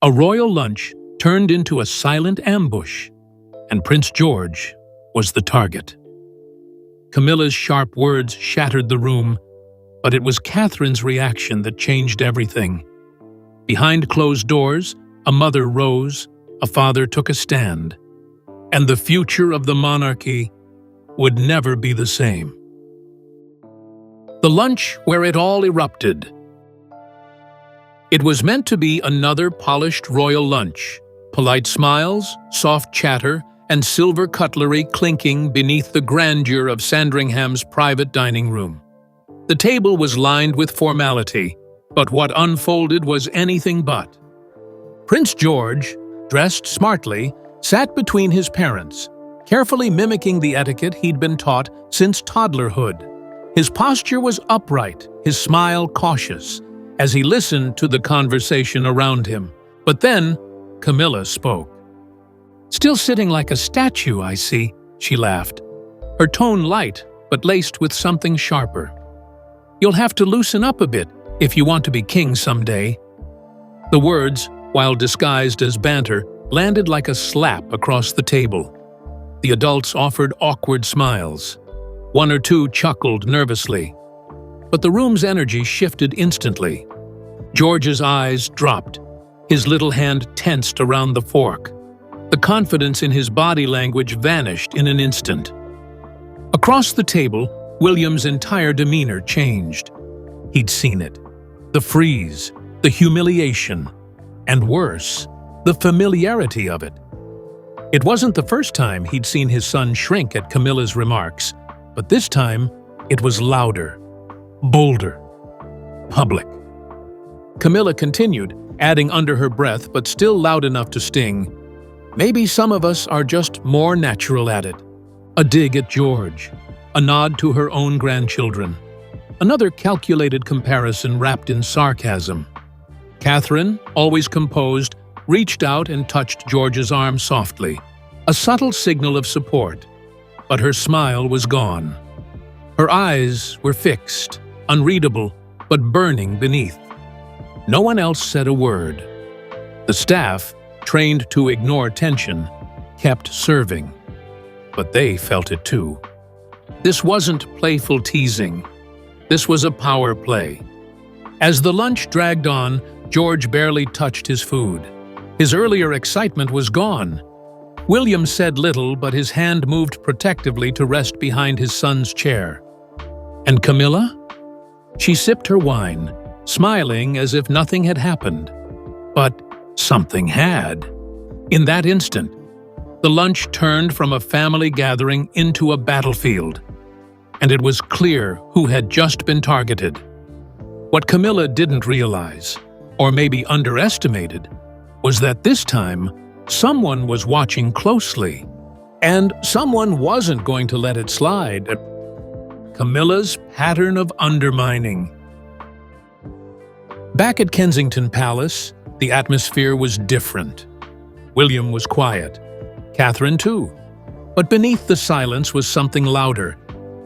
A royal lunch turned into a silent ambush, and Prince George was the target. Camilla's sharp words shattered the room, but it was Catherine's reaction that changed everything. Behind closed doors, a mother rose, a father took a stand, and the future of the monarchy would never be the same. The lunch where it all erupted. It was meant to be another polished royal lunch, polite smiles, soft chatter, and silver cutlery clinking beneath the grandeur of Sandringham's private dining room. The table was lined with formality, but what unfolded was anything but. Prince George, dressed smartly, sat between his parents, carefully mimicking the etiquette he'd been taught since toddlerhood. His posture was upright, his smile cautious, as he listened to the conversation around him. But then, Camilla spoke. "Still sitting like a statue, I see," she laughed, her tone light but laced with something sharper. "You'll have to loosen up a bit if you want to be king someday." The words, while disguised as banter, landed like a slap across the table. The adults offered awkward smiles. One or two chuckled nervously. But the room's energy shifted instantly. George's eyes dropped. His little hand tensed around the fork. The confidence in his body language vanished in an instant. Across the table, William's entire demeanor changed. He'd seen it. The freeze, the humiliation, and worse, the familiarity of it. It wasn't the first time he'd seen his son shrink at Camilla's remarks, but this time it was louder, bolder, public. Camilla continued, adding under her breath but still loud enough to sting, "Maybe some of us are just more natural at it." A dig at George, a nod to her own grandchildren, another calculated comparison wrapped in sarcasm. Catherine, always composed, reached out and touched George's arm softly, a subtle signal of support, but her smile was gone. Her eyes were fixed, unreadable, but burning beneath. No one else said a word. The staff, trained to ignore tension, kept serving. But they felt it too. This wasn't playful teasing. This was a power play. As the lunch dragged on, George barely touched his food. His earlier excitement was gone. William said little, but his hand moved protectively to rest behind his son's chair. And Camilla? She sipped her wine, smiling as if nothing had happened. But something had. In that instant, the lunch turned from a family gathering into a battlefield, and it was clear who had just been targeted. What Camilla didn't realize, or maybe underestimated, was that this time, someone was watching closely, and someone wasn't going to let it slide. Camilla's pattern of undermining. Back at Kensington Palace, the atmosphere was different. William was quiet. Catherine too. But beneath the silence was something louder.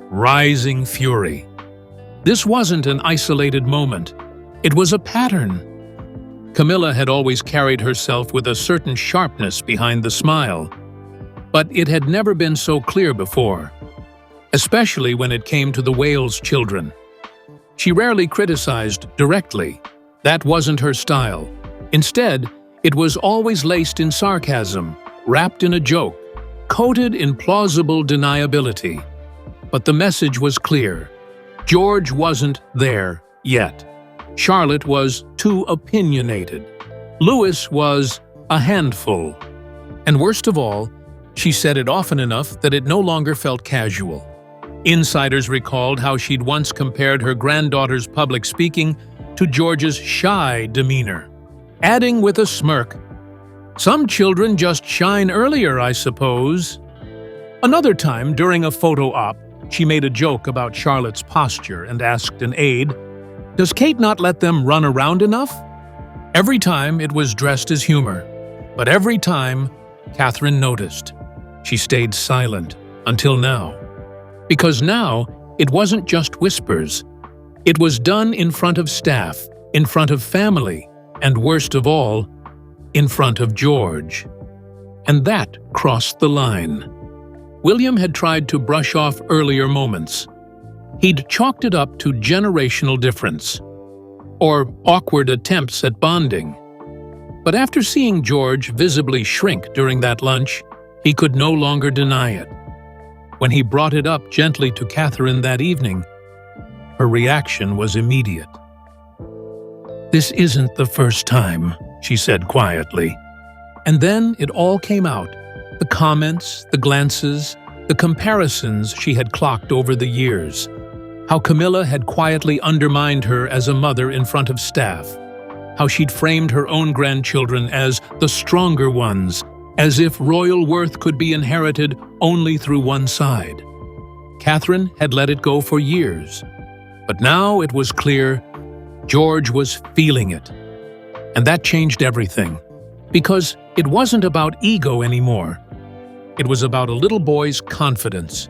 Rising fury. This wasn't an isolated moment. It was a pattern. Camilla had always carried herself with a certain sharpness behind the smile. But it had never been so clear before. Especially when it came to the Wales children. She rarely criticized directly. That wasn't her style. Instead, it was always laced in sarcasm, wrapped in a joke, coated in plausible deniability. But the message was clear. George wasn't there yet. Charlotte was too opinionated. Louis was a handful. And worst of all, she said it often enough that it no longer felt casual. Insiders recalled how she'd once compared her granddaughter's public speaking to George's shy demeanor, adding with a smirk, "Some children just shine earlier, I suppose." Another time, during a photo op, she made a joke about Charlotte's posture and asked an aide, "Does Kate not let them run around enough?" Every time it was dressed as humor, but every time Catherine noticed. She stayed silent until now. Because now, it wasn't just whispers. It was done in front of staff, in front of family, and worst of all, in front of George. And that crossed the line. William had tried to brush off earlier moments. He'd chalked it up to generational difference, or awkward attempts at bonding. But after seeing George visibly shrink during that lunch, he could no longer deny it. When he brought it up gently to Catherine that evening, her reaction was immediate. "This isn't the first time," she said quietly. And then it all came out. The comments, the glances, the comparisons she had clocked over the years. How Camilla had quietly undermined her as a mother in front of staff. How she'd framed her own grandchildren as the stronger ones, as if royal worth could be inherited only through one side. Catherine had let it go for years. But now it was clear George was feeling it. And that changed everything. Because it wasn't about ego anymore. It was about a little boy's confidence.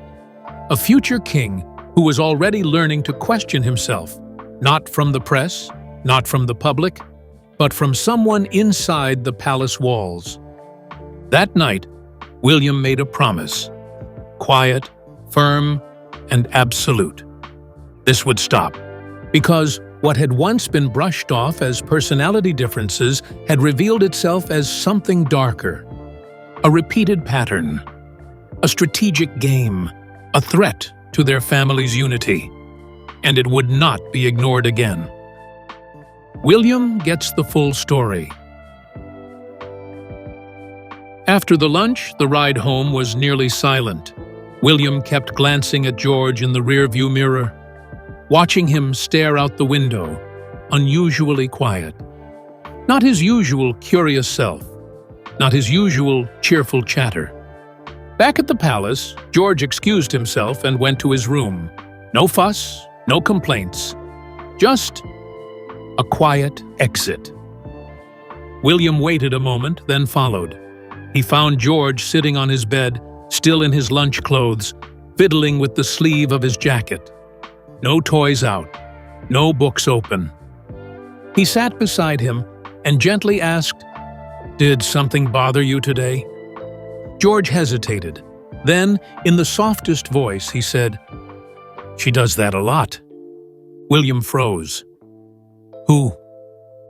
A future king who was already learning to question himself, not from the press, not from the public, but from someone inside the palace walls. That night, William made a promise. Quiet, firm, and absolute. This would stop. Because what had once been brushed off as personality differences had revealed itself as something darker. A repeated pattern. A strategic game. A threat to their family's unity. And it would not be ignored again. William gets the full story. After the lunch, the ride home was nearly silent. William kept glancing at George in the rearview mirror, watching him stare out the window, unusually quiet. Not his usual curious self, not his usual cheerful chatter. Back at the palace, George excused himself and went to his room. No fuss, no complaints, just a quiet exit. William waited a moment, then followed. He found George sitting on his bed, still in his lunch clothes, fiddling with the sleeve of his jacket. No toys out, no books open. He sat beside him and gently asked, "Did something bother you today?" George hesitated. Then, in the softest voice, he said, "She does that a lot." William froze. "Who?"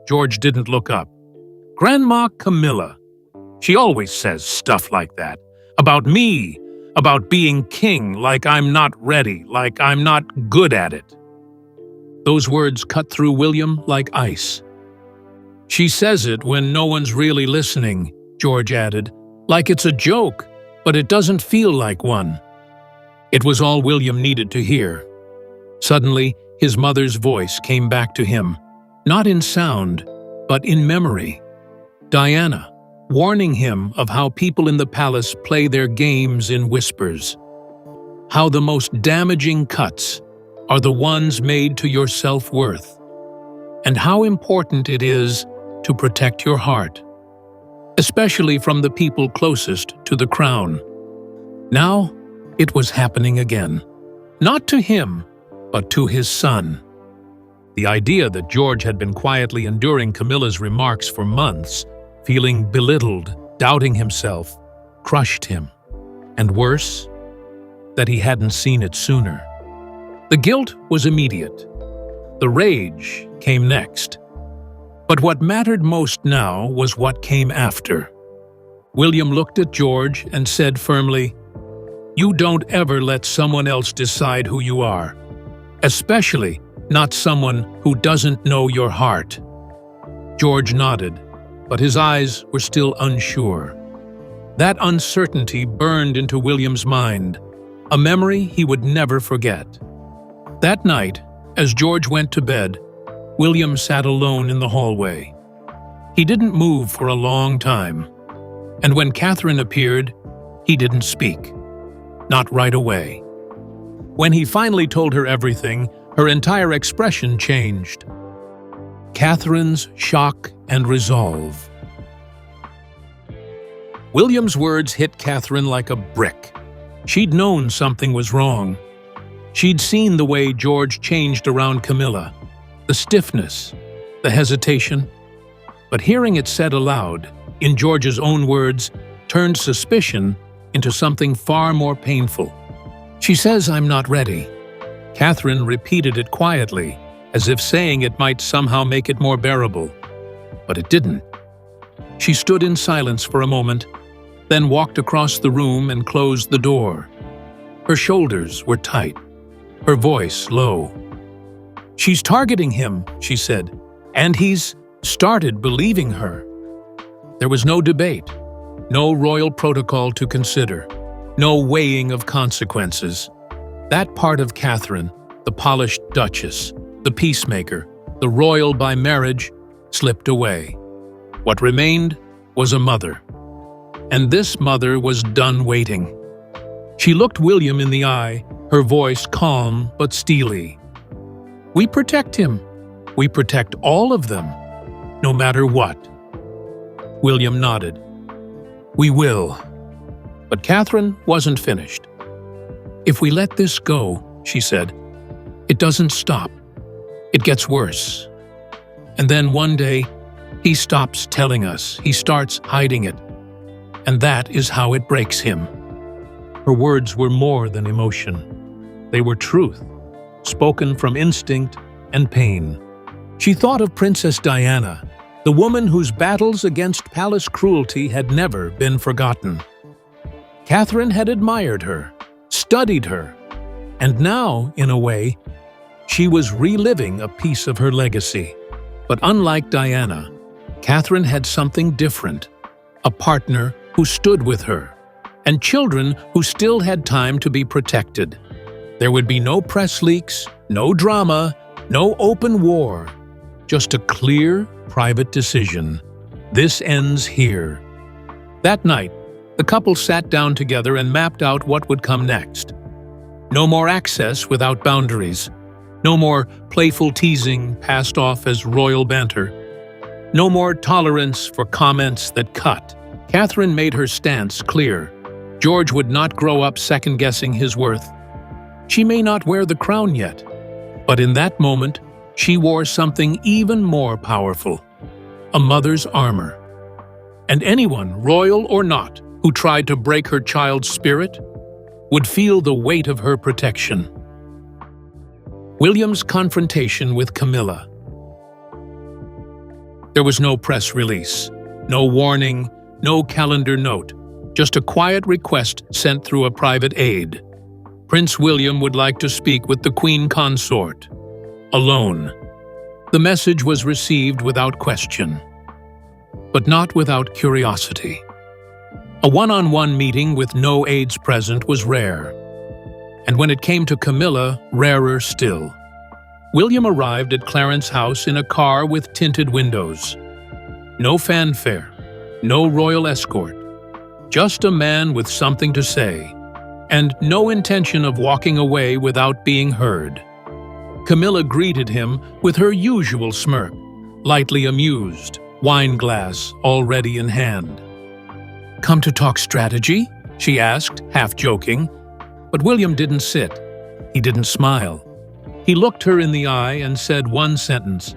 George didn't look up. "Grandma Camilla. She always says stuff like that. About me. About being king, like I'm not ready, like I'm not good at it." Those words cut through William like ice. "She says it when no one's really listening," George added, "like it's a joke, but it doesn't feel like one." It was all William needed to hear. Suddenly, his mother's voice came back to him, not in sound, but in memory. Diana, warning him of how people in the palace play their games in whispers. How the most damaging cuts are the ones made to your self-worth. And how important it is to protect your heart, especially from the people closest to the crown. Now, it was happening again. Not to him, but to his son. The idea that George had been quietly enduring Camilla's remarks for months, feeling belittled, doubting himself, crushed him. And worse, that he hadn't seen it sooner. The guilt was immediate. The rage came next. But what mattered most now was what came after. William looked at George and said firmly, "You don't ever let someone else decide who you are, especially not someone who doesn't know your heart." George nodded, but his eyes were still unsure. That uncertainty burned into William's mind, a memory he would never forget. That night, as George went to bed, William sat alone in the hallway. He didn't move for a long time, and when Catherine appeared, he didn't speak. Not right away. When he finally told her everything, her entire expression changed. Catherine's shock and resolve. William's words hit Catherine like a brick. She'd known something was wrong. She'd seen the way George changed around Camilla, the stiffness, the hesitation. But hearing it said aloud, in George's own words, turned suspicion into something far more painful. "She says I'm not ready." Catherine repeated it quietly, as if saying it might somehow make it more bearable. But it didn't. She stood in silence for a moment, then walked across the room and closed the door. Her shoulders were tight, her voice low. "She's targeting him," she said, "and he's started believing her." There was no debate, no royal protocol to consider, no weighing of consequences. That part of Catherine, the polished duchess, the peacemaker, the royal by marriage, slipped away. What remained was a mother. And this mother was done waiting. She looked William in the eye, her voice calm but steely. "We protect him. We protect all of them, no matter what." William nodded. "We will." But Catherine wasn't finished. "If we let this go," she said, "it doesn't stop. It gets worse. And then one day, he stops telling us, he starts hiding it. And that is how it breaks him." Her words were more than emotion. They were truth, spoken from instinct and pain. She thought of Princess Diana, the woman whose battles against palace cruelty had never been forgotten. Catherine had admired her, studied her, and now, in a way, she was reliving a piece of her legacy. But unlike Diana, Catherine had something different, a partner who stood with her, and children who still had time to be protected. There would be no press leaks, no drama, no open war, just a clear, private decision. This ends here. That night, the couple sat down together and mapped out what would come next. No more access without boundaries. No more playful teasing passed off as royal banter. No more tolerance for comments that cut. Catherine made her stance clear. George would not grow up second-guessing his worth. She may not wear the crown yet, but in that moment, she wore something even more powerful, a mother's armor. And anyone, royal or not, who tried to break her child's spirit would feel the weight of her protection. William's confrontation with Camilla. There was no press release, no warning, no calendar note, just a quiet request sent through a private aide. Prince William would like to speak with the Queen Consort. Alone. The message was received without question, but not without curiosity. A one-on-one meeting with no aides present was rare, and when it came to Camilla, rarer still. William arrived at Clarence's house in a car with tinted windows. No fanfare, no royal escort, just a man with something to say, and no intention of walking away without being heard. Camilla greeted him with her usual smirk, lightly amused, wine glass already in hand. "Come to talk strategy?" she asked, half joking. But William didn't sit. He didn't smile. He looked her in the eye and said one sentence.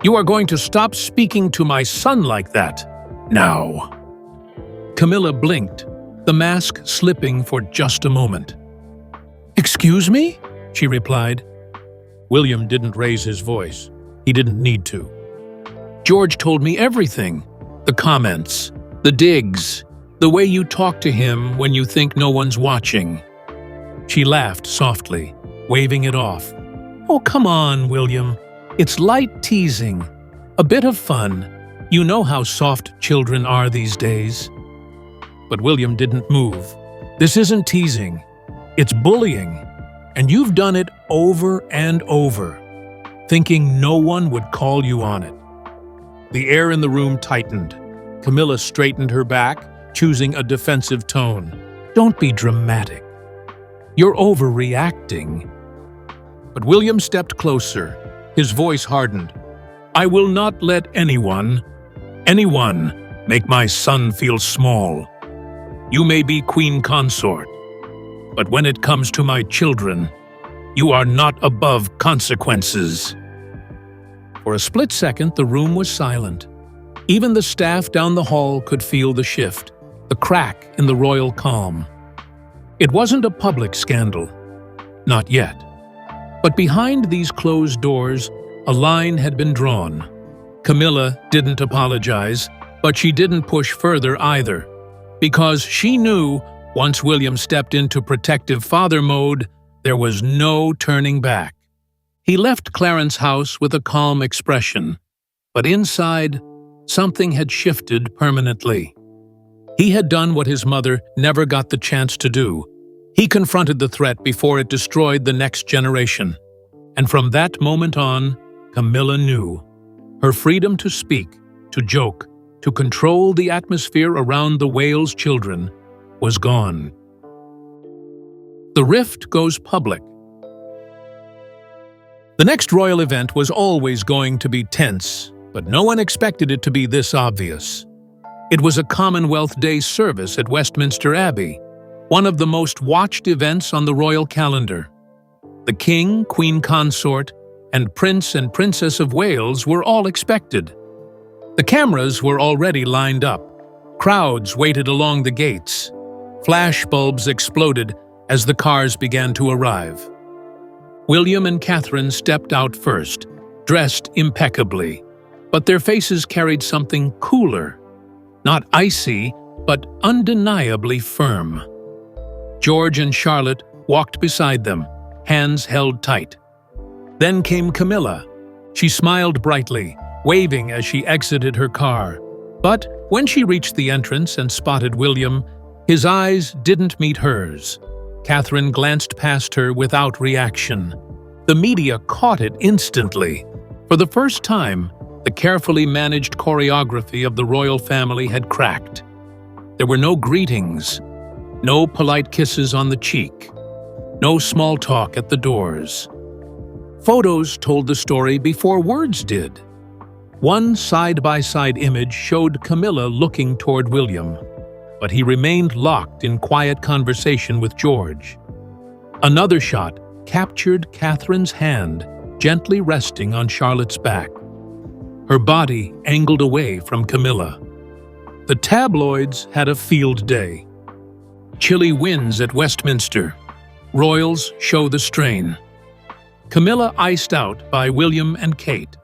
"You are going to stop speaking to my son like that, now." Camilla blinked, the mask slipping for just a moment. "Excuse me?" she replied. William didn't raise his voice. He didn't need to. "George told me everything. The comments, the digs, the way you talk to him when you think no one's watching." She laughed softly, waving it off. "Oh, come on, William. It's light teasing. A bit of fun. You know how soft children are these days." But William didn't move. "This isn't teasing. It's bullying. And you've done it over and over, thinking no one would call you on it." The air in the room tightened. Camilla straightened her back, choosing a defensive tone. "Don't be dramatic. You're overreacting." But William stepped closer. His voice hardened. "I will not let anyone make my son feel small. You may be Queen Consort, but when it comes to my children, you are not above consequences." For a split second, the room was silent. Even the staff down the hall could feel the shift, the crack in the royal calm. It wasn't a public scandal. Not yet. But behind these closed doors, a line had been drawn. Camilla didn't apologize, but she didn't push further either, because she knew once William stepped into protective father mode, there was no turning back. He left Clarence's house with a calm expression, but inside, something had shifted permanently. He had done what his mother never got the chance to do. He confronted the threat before it destroyed the next generation. And from that moment on, Camilla knew. Her freedom to speak, to joke, to control the atmosphere around the Wales children was gone. The rift goes public. The next royal event was always going to be tense, but no one expected it to be this obvious. It was a Commonwealth Day service at Westminster Abbey, one of the most watched events on the royal calendar. The King, Queen Consort, and Prince and Princess of Wales were all expected. The cameras were already lined up. Crowds waited along the gates. Flash bulbs exploded as the cars began to arrive. William and Catherine stepped out first, dressed impeccably, but their faces carried something cooler. Not icy, but undeniably firm. George and Charlotte walked beside them, hands held tight. Then came Camilla. She smiled brightly, waving as she exited her car. But when she reached the entrance and spotted William, his eyes didn't meet hers. Catherine glanced past her without reaction. The media caught it instantly. For the first time, the carefully managed choreography of the royal family had cracked. There were no greetings, no polite kisses on the cheek, no small talk at the doors. Photos told the story before words did. One side-by-side image showed Camilla looking toward William, but he remained locked in quiet conversation with George. Another shot captured Catherine's hand gently resting on Charlotte's back, her body angled away from Camilla. The tabloids had a field day. Chilly winds at Westminster. Royals show the strain. Camilla iced out by William and Kate.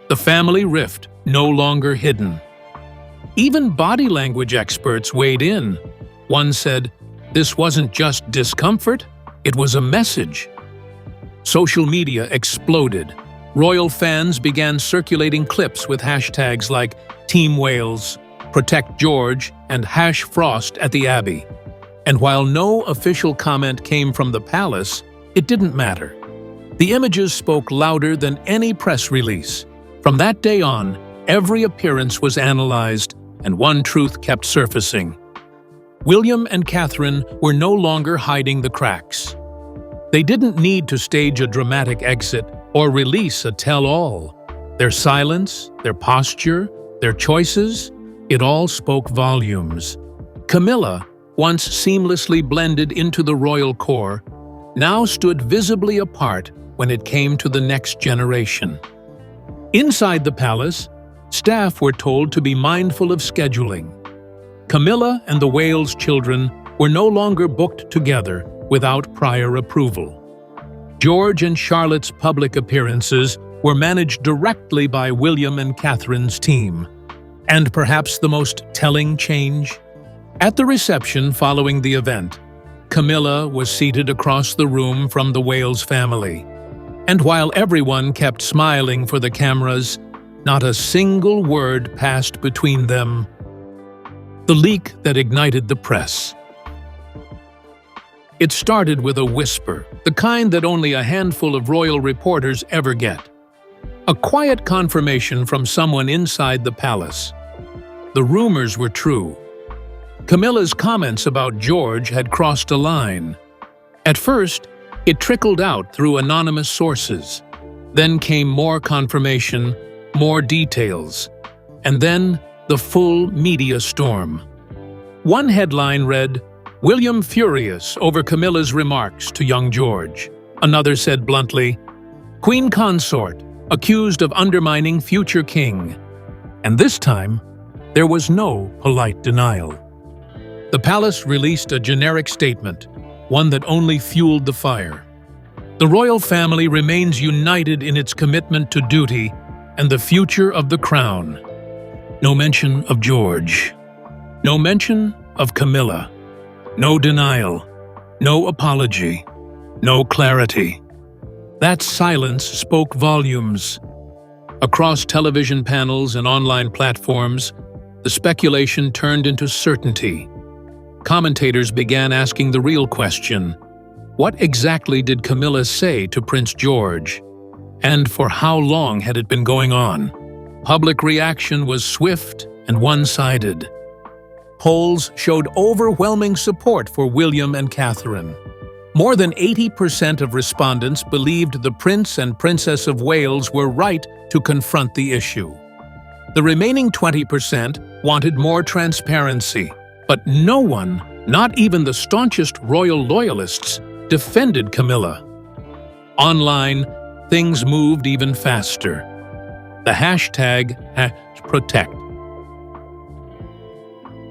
The family rift no longer hidden. Even body language experts weighed in. One said, "This wasn't just discomfort, it was a message." Social media exploded. Royal fans began circulating clips with hashtags like Team Wales, Protect George, and #Frost at the Abbey. And while no official comment came from the palace, it didn't matter. The images spoke louder than any press release. From that day on, every appearance was analyzed, and one truth kept surfacing. William and Catherine were no longer hiding the cracks. They didn't need to stage a dramatic exit or release a tell-all. Their silence, their posture, their choices, it all spoke volumes. Camilla, once seamlessly blended into the royal core, now stood visibly apart when it came to the next generation. Inside the palace, staff were told to be mindful of scheduling. Camilla and the Wales children were no longer booked together without prior approval. George and Charlotte's public appearances were managed directly by William and Catherine's team. And perhaps the most telling change? At the reception following the event, Camilla was seated across the room from the Wales family. And while everyone kept smiling for the cameras, not a single word passed between them. The leak that ignited the press. It started with a whisper, the kind that only a handful of royal reporters ever get. A quiet confirmation from someone inside the palace. The rumors were true. Camilla's comments about George had crossed a line. At first, it trickled out through anonymous sources. Then came more confirmation, more details, and then the full media storm. One headline read, "William furious over Camilla's remarks to young George." Another said bluntly, "Queen Consort accused of undermining future king." And this time, there was no polite denial. The palace released a generic statement, one that only fueled the fire. The royal family remains united in its commitment to duty and the future of the crown. No mention of George. No mention of Camilla. No denial. No apology. No clarity. That silence spoke volumes. Across television panels and online platforms, the speculation turned into certainty. Commentators began asking the real question: what exactly did Camilla say to Prince George? And for how long had it been going on? Public reaction was swift and one-sided. Polls showed overwhelming support for William and Catherine. More than 80% of respondents believed the Prince and Princess of Wales were right to confront the issue. The remaining 20% wanted more transparency, but no one, not even the staunchest royal loyalists, defended Camilla. Online, things moved even faster. The hashtag #protect.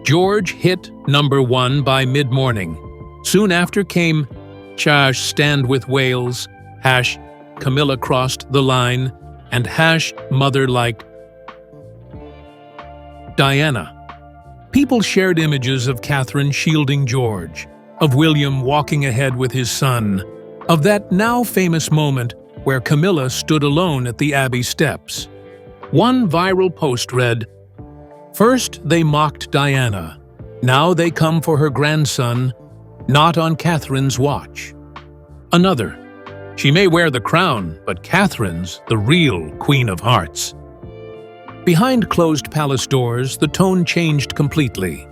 George hit #1 by mid-morning. Soon after came #Stand with Wales, #Camilla crossed the line, and #Mother like Diana. People shared images of Catherine shielding George, of William walking ahead with his son, of that now famous moment where Camilla stood alone at the Abbey steps. One viral post read, "First they mocked Diana, now they come for her grandson, not on Catherine's watch." Another, "She may wear the crown, but Catherine's the real Queen of Hearts." Behind closed palace doors, the tone changed completely.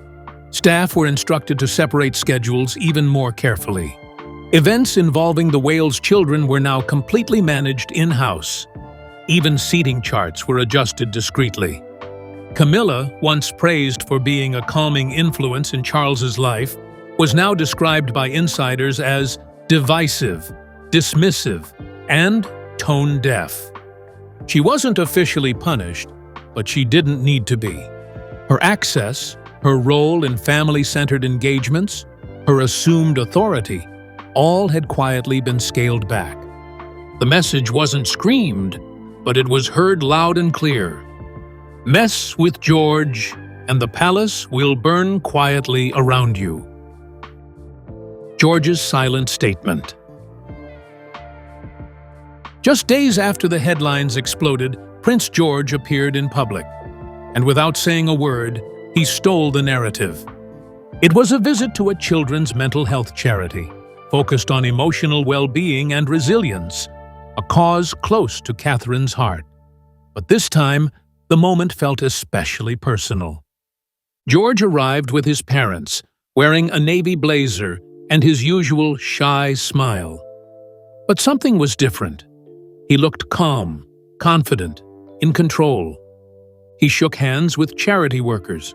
Staff were instructed to separate schedules even more carefully. Events involving the Wales children were now completely managed in-house. Even seating charts were adjusted discreetly. Camilla, once praised for being a calming influence in Charles's life, was now described by insiders as divisive, dismissive, and tone-deaf. She wasn't officially punished, but she didn't need to be. Her access, her role in family-centered engagements, her assumed authority, all had quietly been scaled back. The message wasn't screamed, but it was heard loud and clear. Mess with George, and the palace will burn quietly around you. George's silent statement. Just days after the headlines exploded, Prince George appeared in public, and without saying a word, he stole the narrative. It was a visit to a children's mental health charity, focused on emotional well-being and resilience, a cause close to Catherine's heart. But this time, the moment felt especially personal. George arrived with his parents, wearing a navy blazer and his usual shy smile. But something was different. He looked calm, confident, in control. He shook hands with charity workers.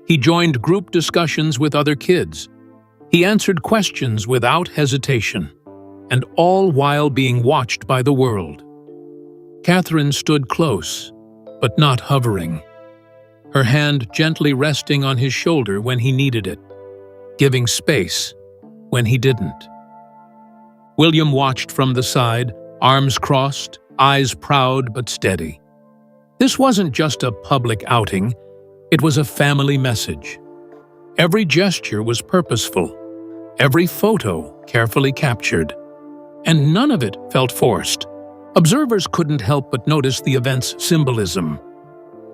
He joined group discussions with other kids. He answered questions without hesitation, and all while being watched by the world. Catherine stood close, but not hovering, her hand gently resting on his shoulder when he needed it, giving space when he didn't. William watched from the side, arms crossed, eyes proud but steady. This wasn't just a public outing, it was a family message. Every gesture was purposeful, every photo carefully captured, and none of it felt forced. Observers couldn't help but notice the event's symbolism.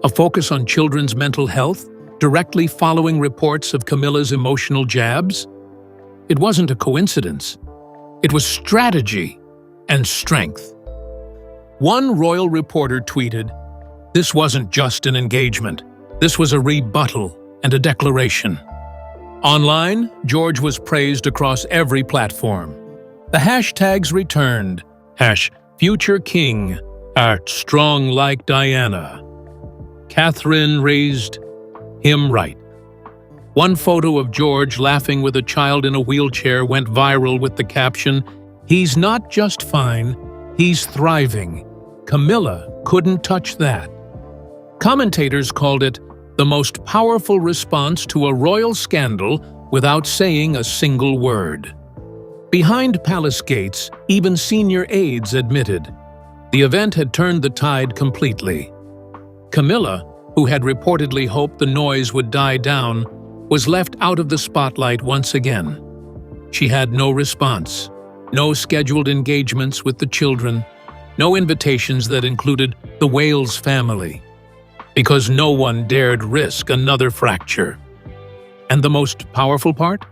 A focus on children's mental health, directly following reports of Camilla's emotional jabs? It wasn't a coincidence. It was strategy and strength. One royal reporter tweeted, "This wasn't just an engagement. This was a rebuttal and a declaration." Online, George was praised across every platform. The hashtags returned, #Future King, #Strong like Diana. Catherine raised him right. One photo of George laughing with a child in a wheelchair went viral with the caption, "He's not just fine, he's thriving. Camilla couldn't touch that." Commentators called it the most powerful response to a royal scandal without saying a single word. Behind palace gates, even senior aides admitted the event had turned the tide completely. Camilla, who had reportedly hoped the noise would die down, was left out of the spotlight once again. She had no response, no scheduled engagements with the children, no invitations that included the Wales family, because no one dared risk another fracture. And the most powerful part?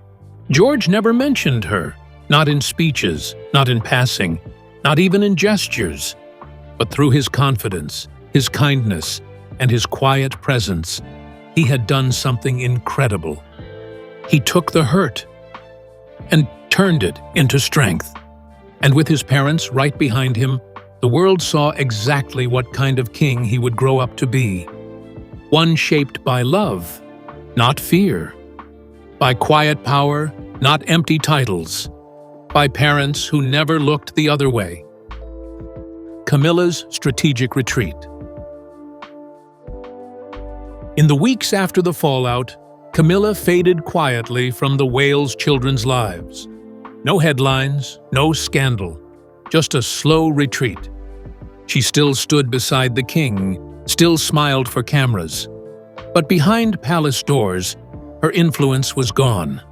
George never mentioned her, not in speeches, not in passing, not even in gestures, but through his confidence, his kindness, and his quiet presence, he had done something incredible. He took the hurt and turned it into strength. And with his parents right behind him, the world saw exactly what kind of king he would grow up to be. One shaped by love, not fear. By quiet power, not empty titles. By parents who never looked the other way. Camilla's strategic retreat. In the weeks after the fallout, Camilla faded quietly from the Wales children's lives. No headlines, no scandal, just a slow retreat. She still stood beside the king, still smiled for cameras. But behind palace doors, her influence was gone.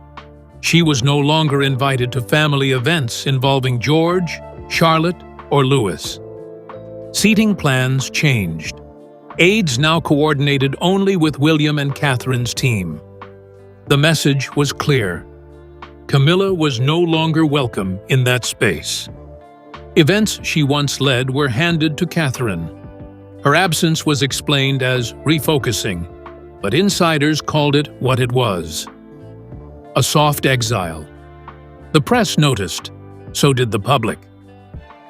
She was no longer invited to family events involving George, Charlotte, or Louis. Seating plans changed. Aides now coordinated only with William and Catherine's team. The message was clear. Camilla was no longer welcome in that space. Events she once led were handed to Catherine. Her absence was explained as refocusing, but insiders called it what it was: a soft exile. The press noticed, so did the public.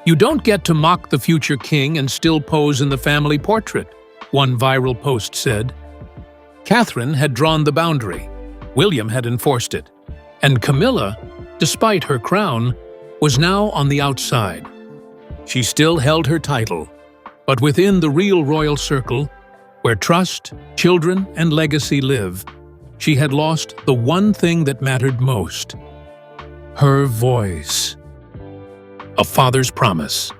You don't get to mock the future king and still pose in the family portrait, one viral post said. Catherine had drawn the boundary. William had enforced it. And Camilla, despite her crown, was now on the outside. She still held her title, but within the real royal circle, where trust, children, and legacy live, she had lost the one thing that mattered most: her voice. A father's promise.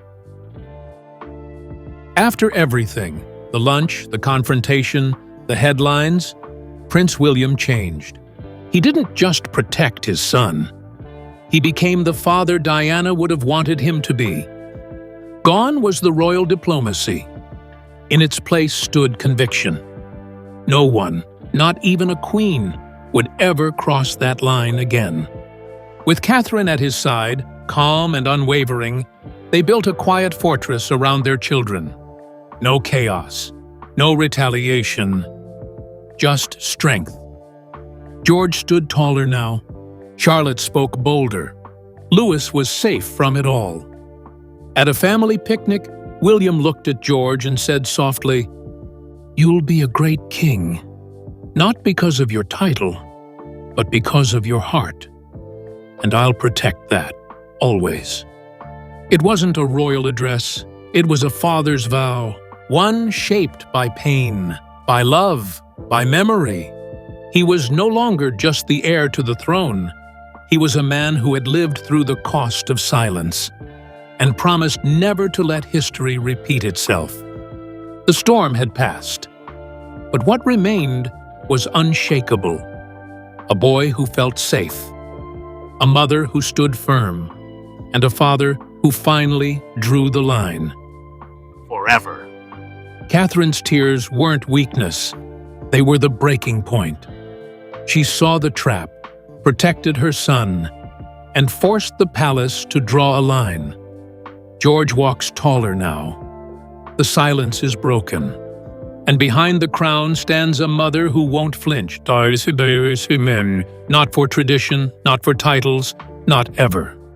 After everything, the lunch, the confrontation, the headlines, Prince William changed. He didn't just protect his son. He became the father Diana would have wanted him to be. Gone was the royal diplomacy. In its place stood conviction. No one, not even a queen, would ever cross that line again. With Catherine at his side, calm and unwavering, they built a quiet fortress around their children. No chaos, no retaliation, just strength. George stood taller now. Charlotte spoke bolder. Louis was safe from it all. At a family picnic, William looked at George and said softly, "You'll be a great king, not because of your title, but because of your heart. And I'll protect that, always." It wasn't a royal address. It was a father's vow, one shaped by pain, by love, by memory. He was no longer just the heir to the throne. He was a man who had lived through the cost of silence and promised never to let history repeat itself. The storm had passed, but what remained was unshakable. A boy who felt safe, a mother who stood firm, and a father who finally drew the line. Forever. Catherine's tears weren't weakness. They were the breaking point. She saw the trap, protected her son, and forced the palace to draw a line. George walks taller now. The silence is broken. And behind the crown stands a mother who won't flinch. Not for tradition, not for titles, not ever.